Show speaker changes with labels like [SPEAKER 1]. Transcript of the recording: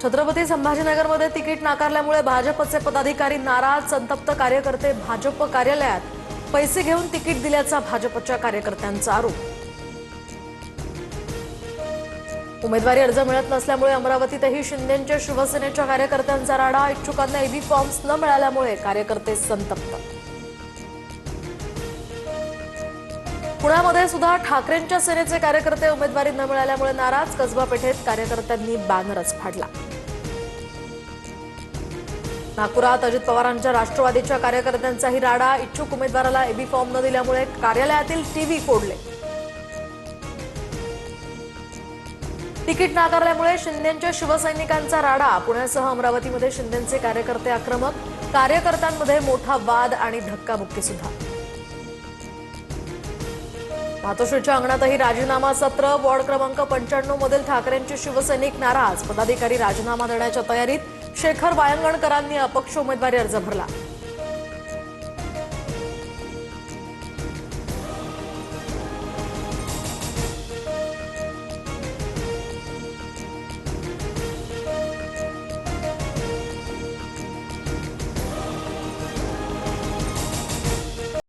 [SPEAKER 1] Chhatrapati संभाजीनगरमध्ये ticket नाकारल्यामुळे भाजपचे पदाधिकारी नाराज, संतप्त कार्यकर्ते भाजप कार्यालयात पैसे घेऊन तिकीट दिल्याचा भाजपच्या कार्यकर्त्यांचा आरोप। उमेदवारी अर्ज मिळत नसल्यामुळे अमरावतीतही शिंदेंच्या शिवसेनेच्या कार्यकर्त्यांचा राडा, इच्छुकांना एबी फॉर्म्स न मिळाल्यामुळे कार्यकर्ते संतप्त। पुण्यामध्ये सुद्धा ठाकरेंच्या सेनेचे कार्यकर्ते उमेदवारी न मिळाल्यामुळे नाराज, कसबा पेठेत कार्यकर्त्यांनी बॅनरच फाडला। नागपुरात अजित पवारांच्या राष्ट्रवादीच्या कार्यकर्त्यांचाही राडा, इच्छुक उमेदवाराला एबी फॉर्म न दिल्यामुळे कार्यालयातील टीव्ही फोडले। तिकीट नाकारल्यामुळे शिंदेंच्या शिवसैनिकांचा राडा, पुण्यासह अमरावतीमध्ये शिंदेंचे कार्यकर्ते आक्रमक, कार्यकर्त्यांमध्ये मोठा वाद आणि धक्काबुक्की सुद्धा। मातोश्रीच्या अंगणातही राजीनामा सत्र, वॉर्ड क्रमांक 95 मधील ठाकरेंचे शिवसैनिक नाराज, पदाधिकारी राजीनामा देण्याच्या तयारीत, शेखर वायंगणकरांनी अपक्ष उमेदवारी अर्ज भरला।